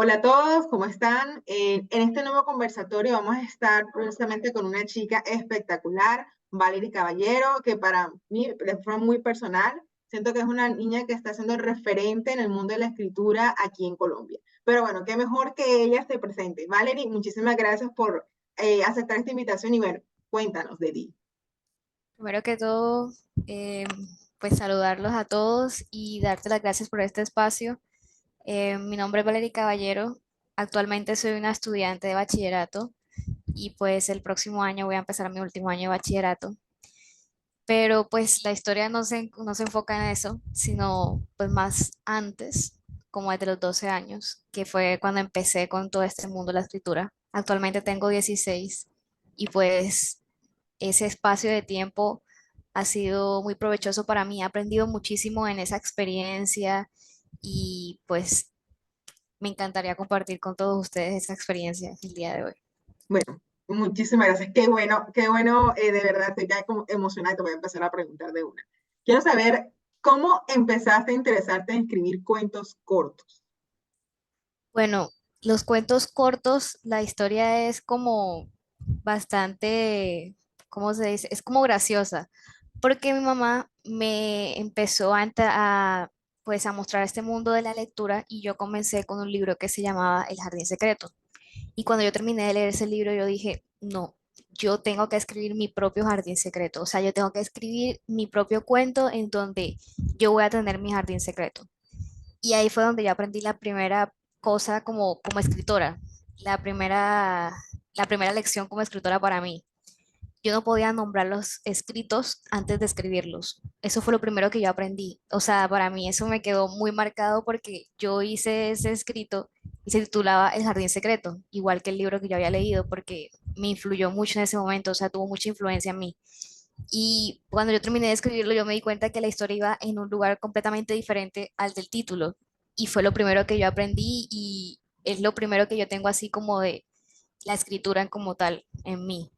Hola a todos, ¿cómo están? En este nuevo conversatorio vamos a estar precisamente con una chica espectacular, Valerie Caballero, que para mí de forma muy personal, siento que es una niña que está siendo referente en el mundo de la escritura aquí en Colombia. Pero bueno, qué mejor que ella esté presente. Valerie, muchísimas gracias por aceptar esta invitación y bueno, cuéntanos de ti. Primero que todo, pues saludarlos a todos y darte las gracias por este espacio. Mi nombre es Valeria Caballero. Actualmente soy una estudiante de bachillerato y pues el próximo año voy a empezar mi último año de bachillerato. Pero pues la historia no se enfoca en eso, sino pues más antes, como desde los 12 años, que fue cuando empecé con todo este mundo de la escritura. Actualmente tengo 16 y pues ese espacio de tiempo ha sido muy provechoso para mí. He aprendido muchísimo en esa experiencia y pues me encantaría compartir con todos ustedes esa experiencia el día de hoy. Bueno, muchísimas gracias. Qué bueno, de verdad, estoy ya como emocionada y te voy a empezar a preguntar de una. Quiero saber cómo empezaste a interesarte en escribir cuentos cortos. Bueno, los cuentos cortos, la historia es como bastante, ¿cómo se dice? Es como graciosa, porque mi mamá me empezó pues a mostrar este mundo de la lectura y yo comencé con un libro que se llamaba El Jardín Secreto. Y cuando yo terminé de leer ese libro, yo dije, no, yo tengo que escribir mi propio jardín secreto. O sea, yo tengo que escribir mi propio cuento en donde yo voy a tener mi jardín secreto. Y ahí fue donde yo aprendí la primera cosa como escritora, la primera, la primera lección como escritora para mí. Yo no podía nombrar los escritos antes de escribirlos. Eso fue lo primero que yo aprendí. O sea, para mí eso me quedó muy marcado porque yo hice ese escrito y se titulaba El Jardín Secreto, igual que el libro que yo había leído, porque me influyó mucho en ese momento, o sea, tuvo mucha influencia en mí. Y cuando yo terminé de escribirlo, yo me di cuenta que la historia iba en un lugar completamente diferente al del título. Y fue lo primero que yo aprendí y es lo primero que yo tengo así como de la escritura como tal en mí.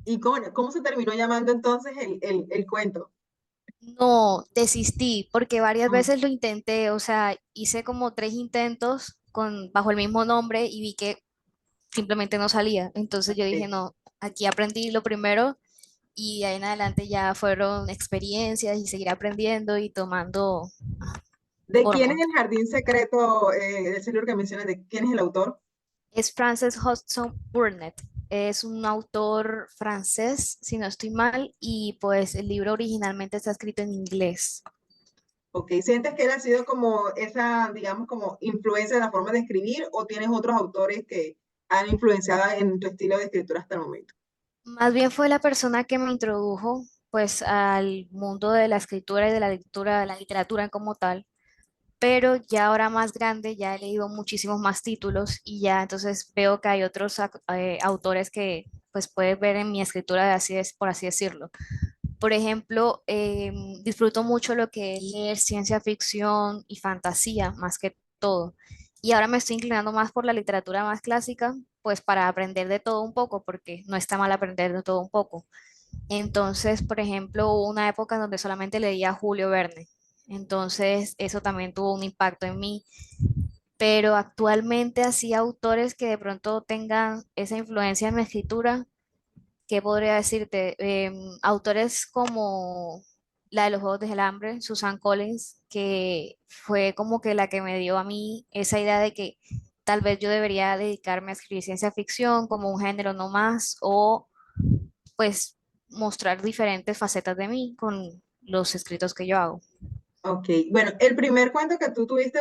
¿Y cómo se terminó llamando entonces el cuento? No, desistí porque varias Mm, veces lo intenté, o sea, hice como 3 intentos bajo el mismo nombre y vi que simplemente no salía. Entonces yo dije, ok. no, aquí aprendí lo primero y de ahí en adelante ya fueron experiencias y seguir aprendiendo y tomando ¿De quién es forma. el jardín secreto de ese libro que mencionas? ¿De quién es el autor? Es Frances Hodgson Burnett. Es un autor francés, si no estoy mal, y pues el libro originalmente está escrito en inglés. Ok, ¿sientes que él ha sido como esa, digamos, como influencia en la forma de escribir o tienes otros autores que han influenciado en tu estilo de escritura hasta el momento? Más bien fue la persona que me introdujo pues al mundo de la escritura y de la lectura, de la literatura como tal, pero ya ahora más grande ya he leído muchísimos más títulos y ya entonces veo que hay otros autores que pues puedes ver en mi escritura, así es, por así decirlo. Por ejemplo, disfruto mucho lo que es leer ciencia ficción y fantasía, más que todo. Y ahora me estoy inclinando más por la literatura más clásica, pues para aprender de todo un poco, porque no está mal aprender de todo un poco. Entonces, por ejemplo, hubo una época en donde solamente leía a Julio Verne. Entonces, eso también tuvo un impacto en mí. Pero actualmente, así autores que de pronto tengan esa influencia en mi escritura, ¿qué podría decirte? Autores como la de los Juegos del Hambre, Susan Collins, que fue como que la que me dio a mí esa idea de que tal vez yo debería dedicarme a escribir ciencia ficción como un género no más, o pues mostrar diferentes facetas de mí con los escritos que yo hago. Ok, bueno, el primer cuento que tú tuviste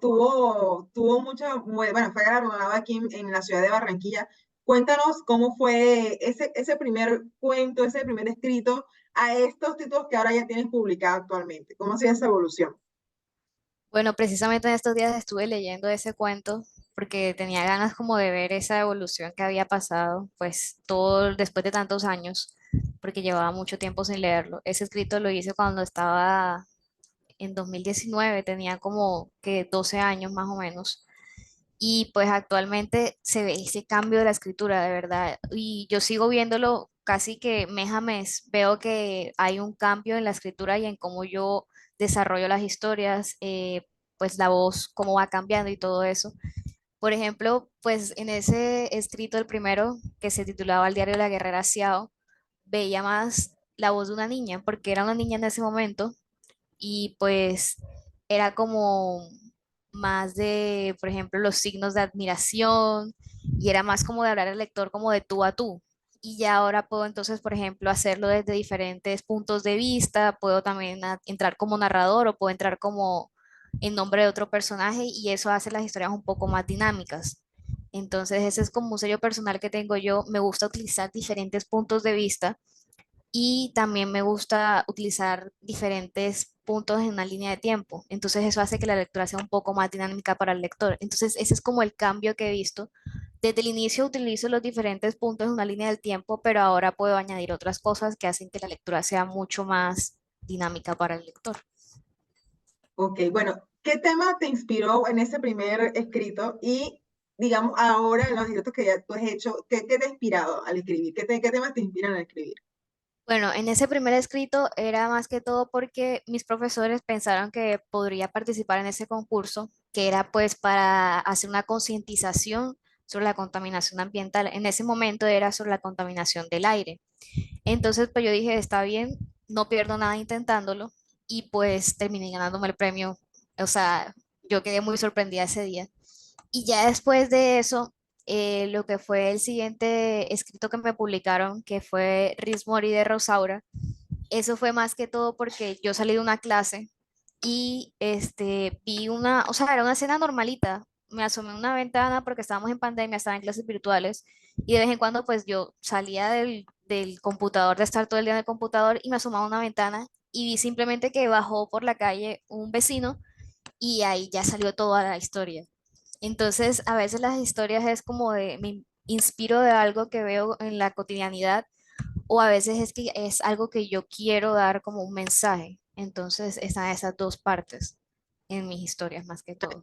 tuvo bueno, fue galardonado aquí en la ciudad de Barranquilla. Cuéntanos cómo fue ese primer cuento, ese primer escrito a estos títulos que ahora ya tienes publicado actualmente. ¿Cómo ha sido esa evolución? Bueno, precisamente en estos días estuve leyendo ese cuento porque tenía ganas como de ver esa evolución que había pasado, pues todo después de tantos años, porque llevaba mucho tiempo sin leerlo. Ese escrito lo hice cuando estaba en 2019, tenía como que 12 años más o menos. Y pues actualmente se ve ese cambio de la escritura, de verdad. Y yo sigo viéndolo casi que mes a mes. Veo que hay un cambio en la escritura y en cómo yo desarrollo las historias, pues la voz, cómo va cambiando y todo eso. Por ejemplo, pues en ese escrito, el primero, que se titulaba El diario de la guerrera Xiao, veía más la voz de una niña, porque era una niña en ese momento y pues era como más de, por ejemplo, los signos de admiración y era más como de hablar al lector como de tú a tú. Y ya ahora puedo entonces, por ejemplo, hacerlo desde diferentes puntos de vista, puedo también entrar como narrador o puedo entrar como en nombre de otro personaje y eso hace las historias un poco más dinámicas. Entonces, ese es como un sello personal que tengo yo. Me gusta utilizar diferentes puntos de vista y también me gusta utilizar diferentes puntos en una línea de tiempo. Entonces eso hace que la lectura sea un poco más dinámica para el lector. Entonces ese es como el cambio que he visto. Desde el inicio utilizo los diferentes puntos en una línea del tiempo, pero ahora puedo añadir otras cosas que hacen que la lectura sea mucho más dinámica para el lector. Ok, bueno, ¿qué tema te inspiró en ese primer escrito? Y, digamos, ahora en los escritos que ya tú has hecho, ¿qué te ha inspirado al escribir? ¿Qué temas te inspiran al escribir? Bueno, en ese primer escrito era más que todo porque mis profesores pensaron que podría participar en ese concurso, que era pues para hacer una concientización sobre la contaminación ambiental. En ese momento era sobre la contaminación del aire. Entonces, pues yo dije, está bien, no pierdo nada intentándolo y pues terminé ganándome el premio. O sea, yo quedé muy sorprendida ese día. Y ya después de eso, lo que fue el siguiente escrito que me publicaron, que fue Rismori de Rosaura, eso fue más que todo porque yo salí de una clase y vi una, o sea, era una escena normalita. Me asomé a una ventana porque estábamos en pandemia, estaba en clases virtuales y de vez en cuando pues yo salía del computador, de estar todo el día en el computador y me asomaba a una ventana y vi simplemente que bajó por la calle un vecino y ahí ya salió toda la historia. Entonces, a veces las historias es como de, me inspiro de algo que veo en la cotidianidad o a veces es que es algo que yo quiero dar como un mensaje. Entonces, están esas dos partes en mis historias más que todo.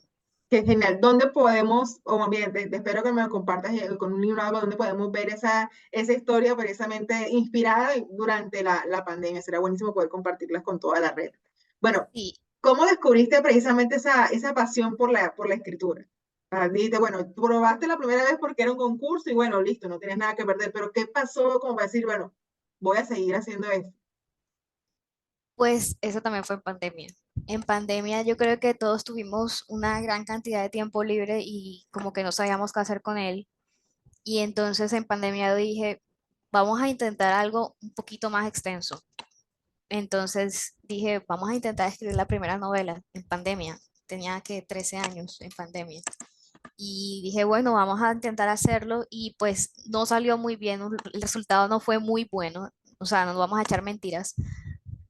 Qué genial. ¿Dónde podemos, o más bien, espero que me lo compartas con un libro o algo, donde podemos ver esa historia precisamente inspirada durante la pandemia? Será buenísimo poder compartirlas con toda la red. Bueno, Sí, ¿cómo descubriste precisamente esa pasión por la escritura? Dijiste, bueno, probaste la primera vez porque era un concurso y bueno, listo, no tienes nada que perder, pero ¿qué pasó como para decir, bueno, voy a seguir haciendo esto? pues eso también fue en pandemia. En pandemia yo creo que todos tuvimos una gran cantidad de tiempo libre y como que no sabíamos qué hacer con él. Y entonces en pandemia dije, vamos a intentar algo un poquito más extenso. Entonces dije, vamos a intentar escribir la primera novela en pandemia. Tenía que 13 años en pandemia. Y dije, bueno, vamos a intentar hacerlo y pues no salió muy bien, el resultado no fue muy bueno, o sea, no nos vamos a echar mentiras,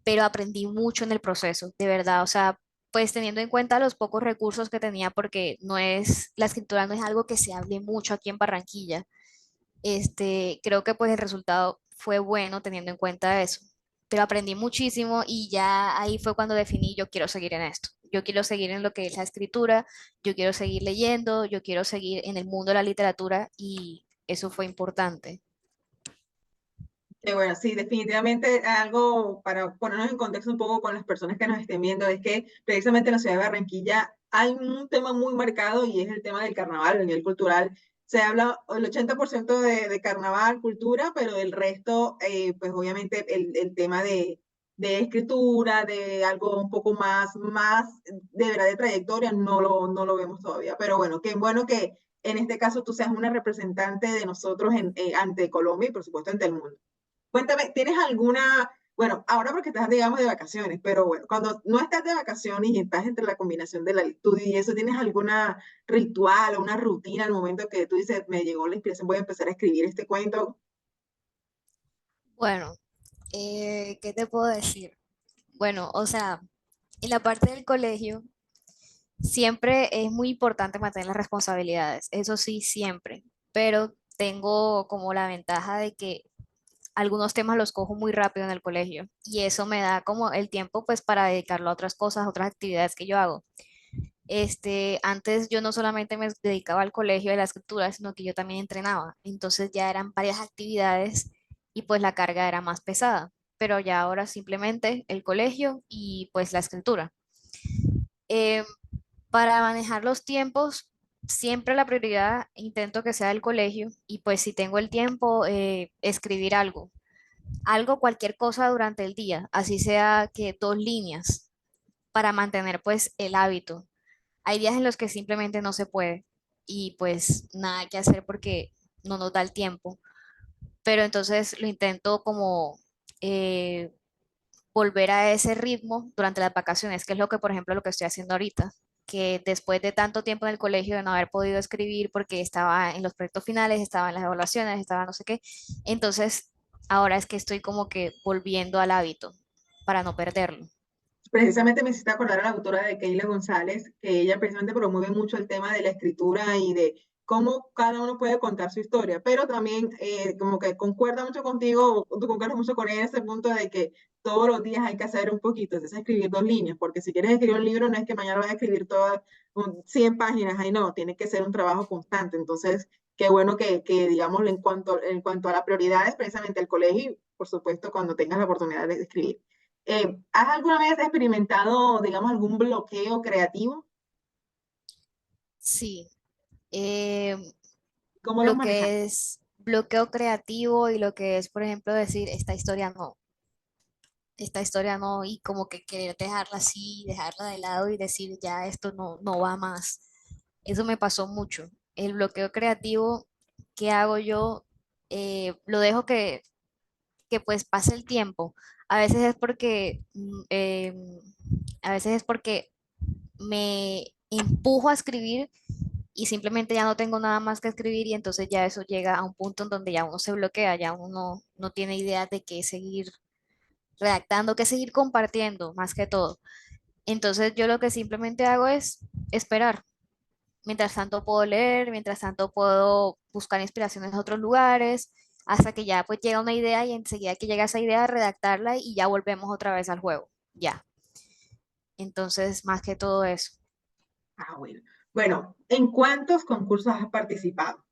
pero aprendí mucho en el proceso, de verdad, o sea, pues teniendo en cuenta los pocos recursos que tenía, porque no es, la escritura no es algo que se hable mucho aquí en Barranquilla, creo que pues el resultado fue bueno teniendo en cuenta eso. Pero aprendí muchísimo y ya ahí fue cuando definí, yo quiero seguir en esto. Yo quiero seguir en lo que es la escritura, yo quiero seguir leyendo, yo quiero seguir en el mundo de la literatura y eso fue importante. Que bueno, sí, definitivamente algo para ponernos en contexto un poco con las personas que nos estén viendo, es que precisamente en la ciudad de Barranquilla hay un tema muy marcado y es el tema del carnaval a nivel cultural. Se habla el 80% de carnaval, cultura, pero el resto, pues obviamente el tema de escritura, de algo un poco más de verdad de trayectoria, no lo vemos todavía. Pero bueno, qué bueno que en este caso tú seas una representante de nosotros ante Colombia y por supuesto ante el mundo. Cuéntame, ¿tienes alguna, bueno, ahora porque estás, digamos, de vacaciones, pero bueno, cuando no estás de vacaciones y estás entre la combinación de la lectura y eso, ¿tienes alguna ritual o una rutina al momento que tú dices, me llegó la inspiración, voy a empezar a escribir este cuento? Bueno, ¿qué te puedo decir? Bueno, o sea, en la parte del colegio siempre es muy importante mantener las responsabilidades, eso sí, siempre, pero tengo como la ventaja de que algunos temas los cojo muy rápido en el colegio y eso me da como el tiempo pues para dedicarlo a otras cosas, a otras actividades que yo hago. Antes yo no solamente me dedicaba al colegio de la escritura, sino que yo también entrenaba, entonces ya eran varias actividades y pues la carga era más pesada, pero ya ahora simplemente el colegio y pues la escritura. Eh, para manejar los tiempos, siempre la prioridad intento que sea el colegio y pues si tengo el tiempo, escribir algo, cualquier cosa durante el día, así sea que 2 líneas para mantener pues el hábito. Hay días en los que simplemente no se puede y pues nada que hacer porque no nos da el tiempo, pero entonces lo intento como eh, volver a ese ritmo durante las vacaciones, que es lo que, por ejemplo, lo que estoy haciendo ahorita, que después de tanto tiempo en el colegio de no haber podido escribir porque estaba en los proyectos finales, estaba en las evaluaciones, estaba no sé qué, entonces ahora es que estoy como que volviendo al hábito para no perderlo. Precisamente me hiciste acordar a la autora de Keila González, que ella precisamente promueve mucho el tema de la escritura y de cómo cada uno puede contar su historia, pero también como que concuerda mucho contigo, tú concuerdas mucho con ella en ese punto de que todos los días hay que hacer un poquito, es escribir 2 líneas, porque si quieres escribir un libro no es que mañana vas a escribir todas 100 páginas, ahí no, tiene que ser un trabajo constante, entonces qué bueno que digamos en cuanto a las prioridades, precisamente el colegio, y, por supuesto cuando tengas la oportunidad de escribir. ¿Has alguna vez experimentado, digamos, algún bloqueo creativo? Sí, eh, ¿Cómo lo lo manejas? que es bloqueo creativo y lo que es, por ejemplo, decir, esta historia no, y como que querer dejarla así, dejarla de lado y decir, ya esto no va más. Eso me pasó mucho. El bloqueo creativo que hago yo, lo dejo que pues pase el tiempo. A veces es porque, a veces es porque me empujo a escribir y simplemente ya no tengo nada más que escribir y entonces ya eso llega a un punto en donde ya uno se bloquea, ya uno no tiene idea de qué seguir redactando, qué seguir compartiendo, más que todo. Entonces yo lo que simplemente hago es esperar. Mientras tanto puedo leer, mientras tanto puedo buscar inspiraciones en otros lugares, hasta que ya pues llega una idea y enseguida que llega esa idea, redactarla y ya volvemos otra vez al juego. Ya. Entonces, más que todo eso. Ah, bueno. Bueno, ¿en cuántos concursos has participado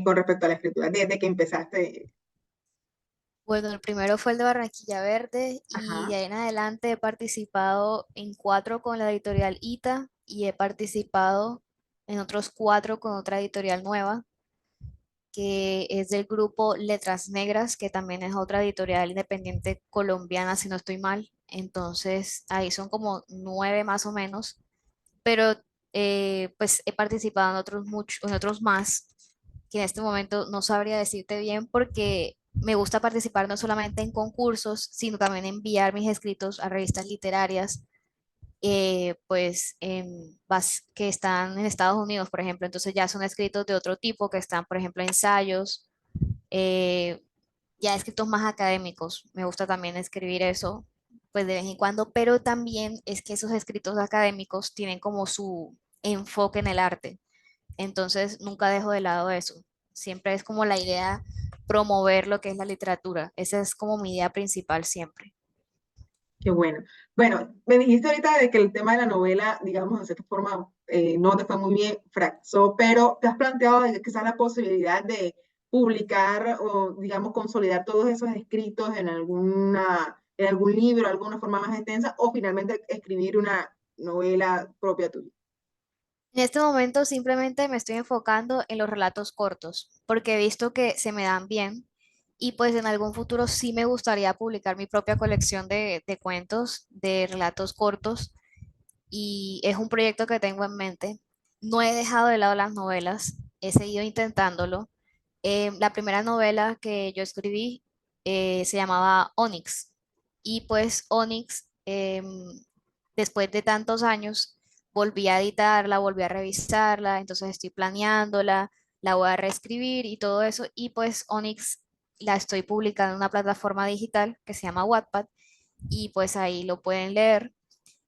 con respecto a la escritura desde que empezaste? Bueno, el primero fue el de Barranquilla Verde y de Ajá. ahí en adelante he participado en 4 con la editorial ITA y he participado en otros 4 con otra editorial nueva, que es del grupo Letras Negras, que también es otra editorial independiente colombiana, si no estoy mal. Entonces, ahí son como 9 más o menos, pero pues he participado en otros, en otros más, que en este momento no sabría decirte bien porque me gusta participar no solamente en concursos, sino también enviar mis escritos a revistas literarias, pues que están en Estados Unidos, por ejemplo. Entonces ya son escritos de otro tipo, que están, por ejemplo, ensayos, eh, ya escritos más académicos. Me gusta también escribir eso, pues de vez en cuando, pero también es que esos escritos académicos tienen como su enfoque en el arte. Entonces nunca dejo de lado eso. Siempre es como la idea promover lo que es la literatura. Esa es como mi idea principal siempre. Qué bueno. Bueno, me dijiste ahorita de que el tema de la novela, digamos, de cierta forma, no te fue muy bien, fracasó, pero ¿te has planteado de quizás la posibilidad de publicar o, digamos, consolidar todos esos escritos en algún libro, alguna forma más extensa, o finalmente escribir una novela propia tuya? En este momento simplemente me estoy enfocando en los relatos cortos, porque he visto que se me dan bien y pues en algún futuro sí me gustaría publicar mi propia colección de cuentos, de relatos cortos y es un proyecto que tengo en mente. No he dejado de lado las novelas, he seguido intentándolo. La primera novela que yo escribí se llamaba Onyx y pues Onyx, después de tantos años, volví a editarla, volví a revisarla, entonces estoy planeándola, la voy a reescribir y todo eso y pues Onyx la estoy publicando en una plataforma digital que se llama Wattpad y pues ahí lo pueden leer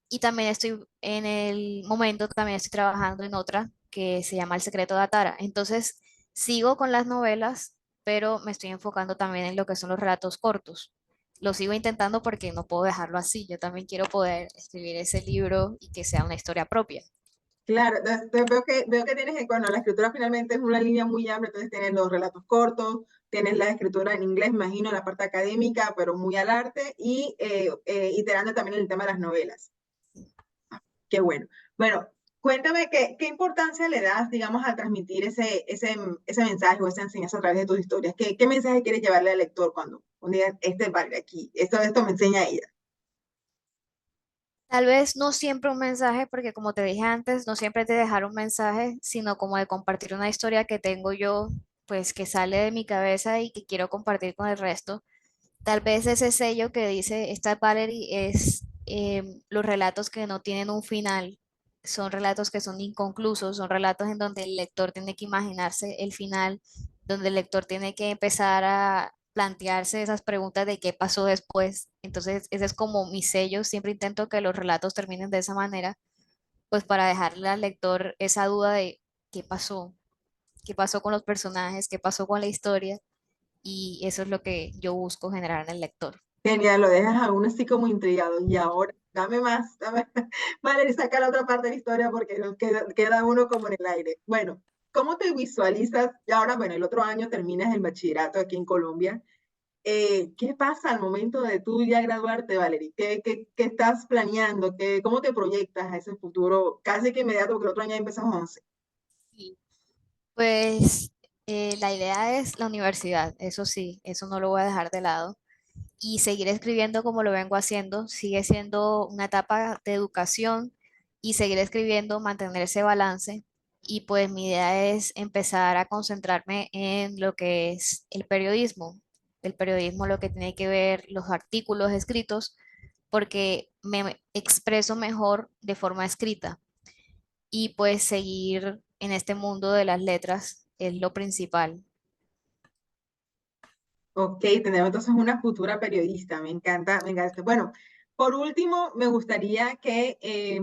y también estoy en el momento, también estoy trabajando en otra que se llama El secreto de Atara. Entonces, sigo con las novelas, pero me estoy enfocando también en lo que son los relatos cortos. Lo sigo intentando porque no puedo dejarlo así. Yo también quiero poder escribir ese libro y que sea una historia propia. Claro, entonces veo que tienes, bueno, la escritura finalmente es una línea muy amplia, entonces tienes los relatos cortos, tienes la escritura en inglés, imagino, la parte académica, pero muy al arte, y iterando también en el tema de las novelas. Qué bueno. Bueno, Cuéntame qué importancia le das, digamos, al transmitir ese mensaje o esa enseñanza a través de tus historias. ¿Qué mensaje quieres llevarle al lector cuando un día este vale aquí? Esto me enseña ella. Tal vez no siempre un mensaje, porque como te dije antes, no siempre te dejar un mensaje, sino como de compartir una historia que tengo yo, pues que sale de mi cabeza y que quiero compartir con el resto. Tal vez ese sello que dice esta Valerie es los relatos que no tienen un final, son relatos que son inconclusos, son relatos en donde el lector tiene que imaginarse el final, donde el lector tiene que empezar a plantearse esas preguntas de qué pasó después. Entonces, ese es como mi sello, siempre intento que los relatos terminen de esa manera, pues para dejarle al lector esa duda de qué pasó con los personajes, qué pasó con la historia, y eso es lo que yo busco generar en el lector. Genial, lo dejas a uno así como intrigado. Y ahora, dame más, dame. Vale, saca la otra parte de la historia porque queda uno como en el aire. Bueno, ¿cómo te visualizas? Y ahora, bueno, el otro año terminas el bachillerato aquí en Colombia. ¿Qué pasa al momento de tú ya graduarte, Valerie? ¿Qué estás planeando? ¿Cómo te proyectas a ese futuro casi que inmediato? Porque el otro año ya empezamos 11. Sí. Pues la idea es la universidad, eso sí, eso no lo voy a dejar de lado. Y seguir escribiendo como lo vengo haciendo, sigue siendo una etapa de educación y seguir escribiendo, mantener ese balance. Y pues mi idea es empezar a concentrarme en lo que es el periodismo, lo que tiene que ver los artículos escritos, porque me expreso mejor de forma escrita y pues seguir en este mundo de las letras es lo principal. Ok, tenemos entonces una futura periodista, me encanta, me encanta. Bueno, por último, me gustaría que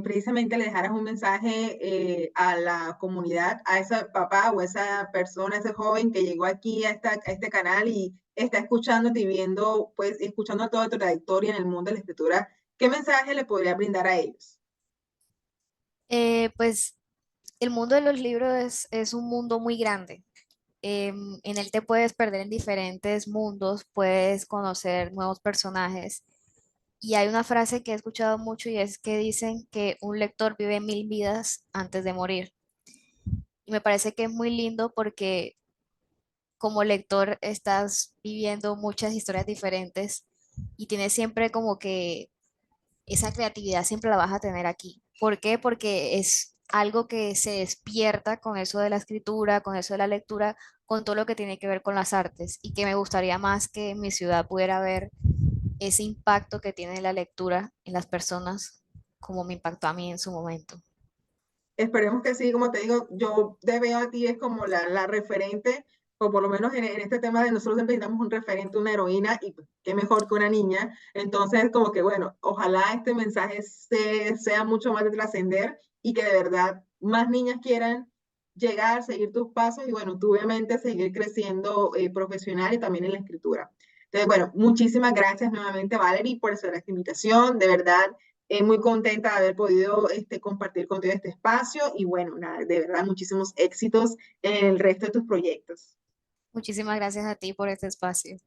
precisamente le dejaras un mensaje a la comunidad, a ese papá o esa persona, ese joven que llegó aquí a este canal y está escuchándote y viendo, pues, escuchando toda tu trayectoria en el mundo de la escritura. ¿Qué mensaje le podría brindar a ellos? Pues el mundo de los libros es un mundo muy grande. En él te puedes perder en diferentes mundos, puedes conocer nuevos personajes. Y hay una frase que he escuchado mucho y es que dicen que un lector vive 1000 vidas antes de morir. Y me parece que es muy lindo porque como lector estás viviendo muchas historias diferentes y tienes siempre como que esa creatividad siempre la vas a tener aquí. ¿Por qué? Porque es algo que se despierta con eso de la escritura, con eso de la lectura, con todo lo que tiene que ver con las artes y que me gustaría más que en mi ciudad pudiera ver ese impacto que tiene la lectura en las personas como me impactó a mí en su momento. Esperemos que sí, como te digo, yo te veo a ti es como la referente, o por lo menos en este tema de nosotros siempre necesitamos un referente, una heroína, y pues, qué mejor que una niña. Entonces, como que bueno, ojalá este mensaje sea mucho más de trascender y que de verdad más niñas quieran llegar, seguir tus pasos y bueno, tú obviamente seguir creciendo profesional y también en la escritura. Entonces, bueno, muchísimas gracias nuevamente, Valerie, por hacer esta invitación. De verdad, muy contenta de haber podido compartir contigo este espacio y bueno, nada, de verdad, muchísimos éxitos en el resto de tus proyectos. Muchísimas gracias a ti por este espacio.